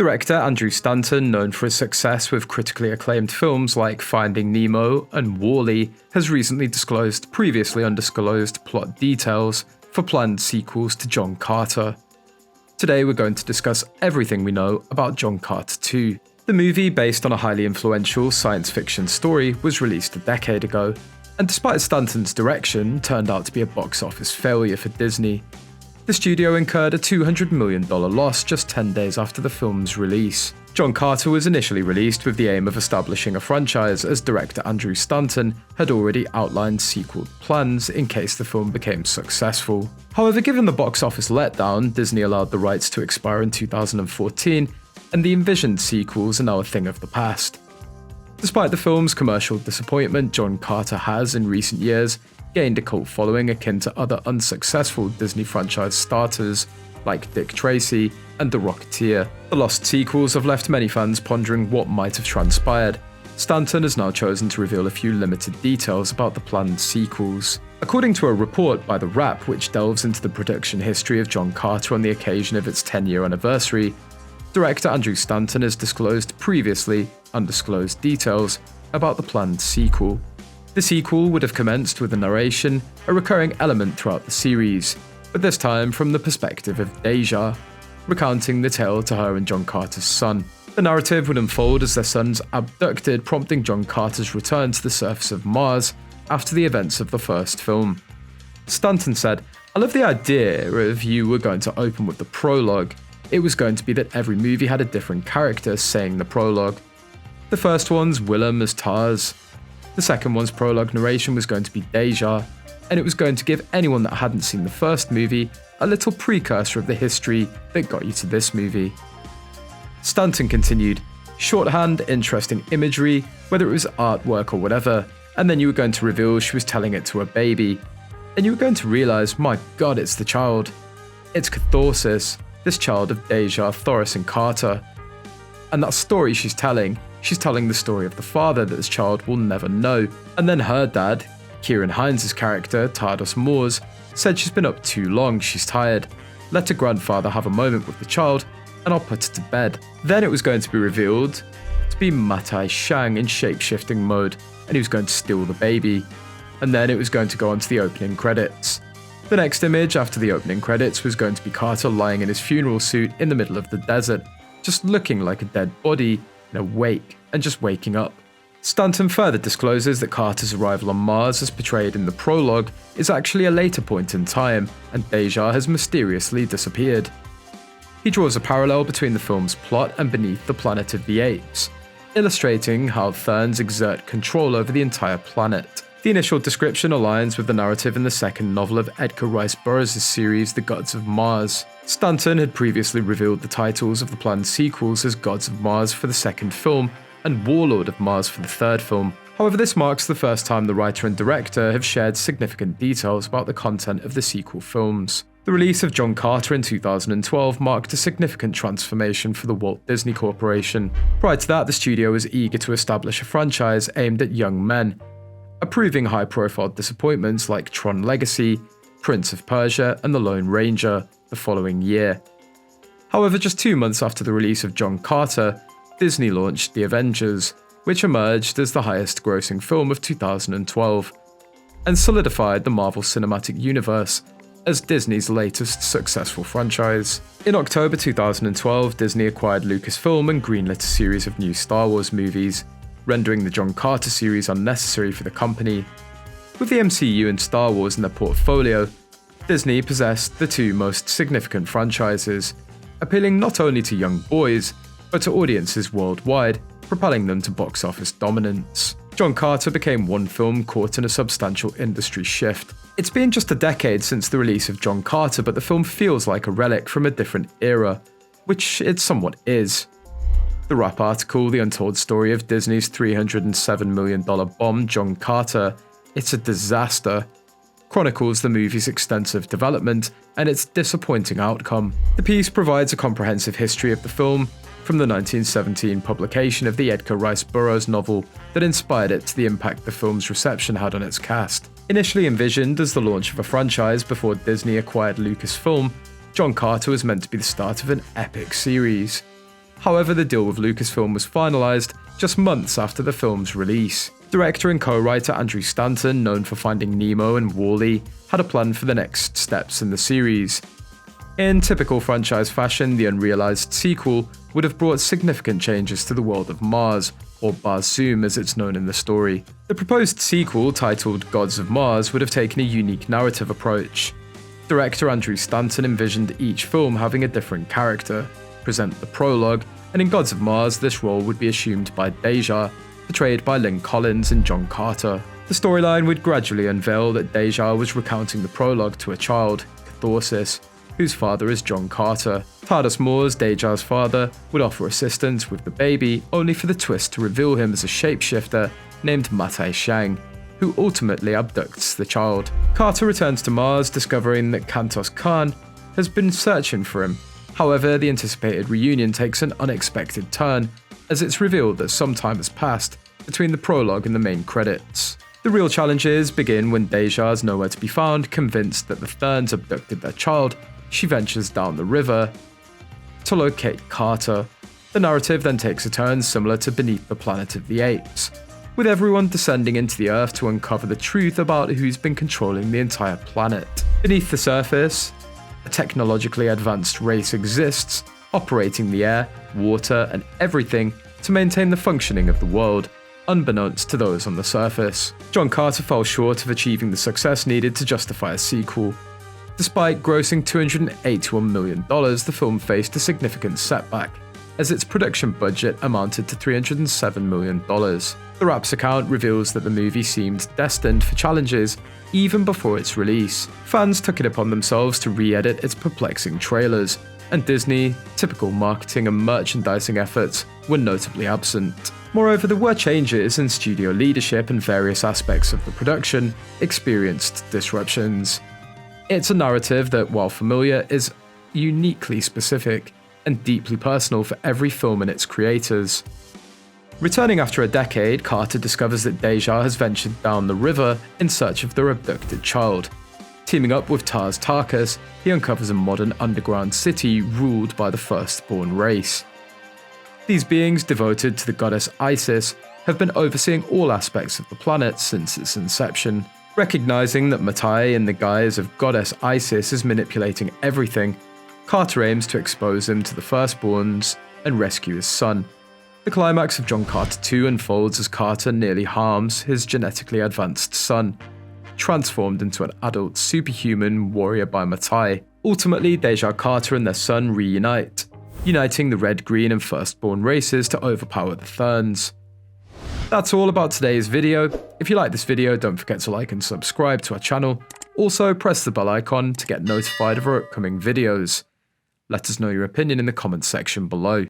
Director Andrew Stanton, known for his success with critically acclaimed films like Finding Nemo and WALL-E, has recently disclosed previously undisclosed plot details for planned sequels to John Carter. Today we're going to discuss everything we know about John Carter 2. The movie, based on a highly influential science fiction story, was released a decade ago, and despite Stanton's direction, turned out to be a box office failure for Disney. The studio incurred a $200 million loss just 10 days after the film's release. John Carter was initially released with the aim of establishing a franchise, as director Andrew Stanton had already outlined sequel plans in case the film became successful. However, given the box office letdown, Disney allowed the rights to expire in 2014, and the envisioned sequels are now a thing of the past. Despite the film's commercial disappointment, John Carter has, in recent years, gained a cult following akin to other unsuccessful Disney franchise starters like Dick Tracy and The Rocketeer. The lost sequels have left many fans pondering what might have transpired. Stanton has now chosen to reveal a few limited details about the planned sequels. According to a report by The Wrap, which delves into the production history of John Carter on the occasion of its 10-year anniversary, director Andrew Stanton has disclosed previously undisclosed details about the planned sequel. The sequel would have commenced with a narration, a recurring element throughout the series, but this time from the perspective of Deja, recounting the tale to her and John Carter's son. The narrative would unfold as their son's abducted, prompting John Carter's return to the surface of Mars after the events of the first film. Stanton said, "I love the idea of you were going to open with the prologue. It was going to be that every movie had a different character saying the prologue. The first one's Willem as Tars. The second one's prologue narration was going to be Deja, and it was going to give anyone that hadn't seen the first movie a little precursor of the history that got you to this movie." Stanton continued, "Shorthand, interesting imagery, whether it was artwork or whatever, and then you were going to reveal she was telling it to a baby, and you were going to realise, my god, it's the child. It's Catharsis, this child of Deja, Thoris and Carter. And that story she's telling the story of the father that this child will never know. And then her dad, Kieran Hines' character, Tardos Moores, said she's been up too long, she's tired. Let her grandfather have a moment with the child, and I'll put her to bed." Then it was going to be revealed to be Matai Shang in shape-shifting mode, and he was going to steal the baby. And then it was going to go on to the opening credits. The next image after the opening credits was going to be Carter lying in his funeral suit in the middle of the desert, just looking like a dead body in a wake, and just waking up. Stanton further discloses that Carter's arrival on Mars, as portrayed in the prologue, is actually a later point in time, and Deja has mysteriously disappeared. He draws a parallel between the film's plot and Beneath the Planet of the Apes, illustrating how Therns exert control over the entire planet. The initial description aligns with the narrative in the second novel of Edgar Rice Burroughs' series, The Gods of Mars. Stanton had previously revealed the titles of the planned sequels as Gods of Mars for the second film and Warlord of Mars for the third film. However, this marks the first time the writer and director have shared significant details about the content of the sequel films. The release of John Carter in 2012 marked a significant transformation for the Walt Disney Corporation. Prior to that, the studio was eager to establish a franchise aimed at young men, approving high-profile disappointments like Tron Legacy, Prince of Persia, and The Lone Ranger the following year. However, just 2 months after the release of John Carter, Disney launched The Avengers, which emerged as the highest-grossing film of 2012, and solidified the Marvel Cinematic Universe as Disney's latest successful franchise. In October 2012, Disney acquired Lucasfilm and greenlit a series of new Star Wars movies, rendering the John Carter series unnecessary for the company. With the MCU and Star Wars in their portfolio, Disney possessed the two most significant franchises, appealing not only to young boys, but to audiences worldwide, propelling them to box office dominance. John Carter became one film caught in a substantial industry shift. It's been just a decade since the release of John Carter, but the film feels like a relic from a different era, which it somewhat is. The Wrap article, The Untold Story of Disney's $307 million bomb, John Carter, It's a Disaster, chronicles the movie's extensive development and its disappointing outcome. The piece provides a comprehensive history of the film, from the 1917 publication of the Edgar Rice Burroughs novel that inspired it to the impact the film's reception had on its cast. Initially envisioned as the launch of a franchise before Disney acquired Lucasfilm, John Carter was meant to be the start of an epic series. However, the deal with Lucasfilm was finalized just months after the film's release. Director and co-writer Andrew Stanton, known for Finding Nemo and WALL-E, had a plan for the next steps in the series. In typical franchise fashion, the unrealized sequel would have brought significant changes to the world of Mars, or Barzoom as it's known in the story. The proposed sequel, titled Gods of Mars, would have taken a unique narrative approach. Director Andrew Stanton envisioned each film having a different character, present the prologue, and in Gods of Mars this role would be assumed by Deja, portrayed by Lynn Collins and John Carter. The storyline would gradually unveil that Deja was recounting the prologue to a child, Catharsis, whose father is John Carter. Tardus Moores, Deja's father, would offer assistance with the baby, only for the twist to reveal him as a shapeshifter named Matai Shang, who ultimately abducts the child. Carter returns to Mars, discovering that Kantos Khan has been searching for him. However, the anticipated reunion takes an unexpected turn, as it's revealed that some time has passed between the prologue and the main credits. The real challenges begin when Deja is nowhere to be found. Convinced that the Therns abducted their child, she ventures down the river to locate Carter. The narrative then takes a turn similar to Beneath the Planet of the Apes, with everyone descending into the Earth to uncover the truth about who's been controlling the entire planet. Beneath the surface, a technologically advanced race exists, operating the air, water, and everything to maintain the functioning of the world, unbeknownst to those on the surface. John Carter fell short of achieving the success needed to justify a sequel. Despite grossing $281 million, the film faced a significant setback, as its production budget amounted to $307 million. The Raps account reveals that the movie seemed destined for challenges even before its release. Fans took it upon themselves to re-edit its perplexing trailers, and Disney, typical marketing and merchandising efforts, were notably absent. Moreover, there were changes in studio leadership, and various aspects of the production experienced disruptions. It's a narrative that, while familiar, is uniquely specific and deeply personal for every film and its creators. Returning after a decade, Carter discovers that Deja has ventured down the river in search of their abducted child. Teaming up with Tars Tarkas, he uncovers a modern underground city ruled by the firstborn race. These beings, devoted to the goddess Isis, have been overseeing all aspects of the planet since its inception. Recognizing that Matai, in the guise of goddess Isis, is manipulating everything, Carter aims to expose him to the firstborns and rescue his son. The climax of John Carter 2 unfolds as Carter nearly harms his genetically advanced son, transformed into an adult superhuman warrior by Matai. Ultimately, Deja Carter and their son reunite, uniting the red, green, and firstborn races to overpower the Therns. That's all about today's video. If you like this video, don't forget to like and subscribe to our channel. Also, press the bell icon to get notified of our upcoming videos. Let us know your opinion in the comments section below.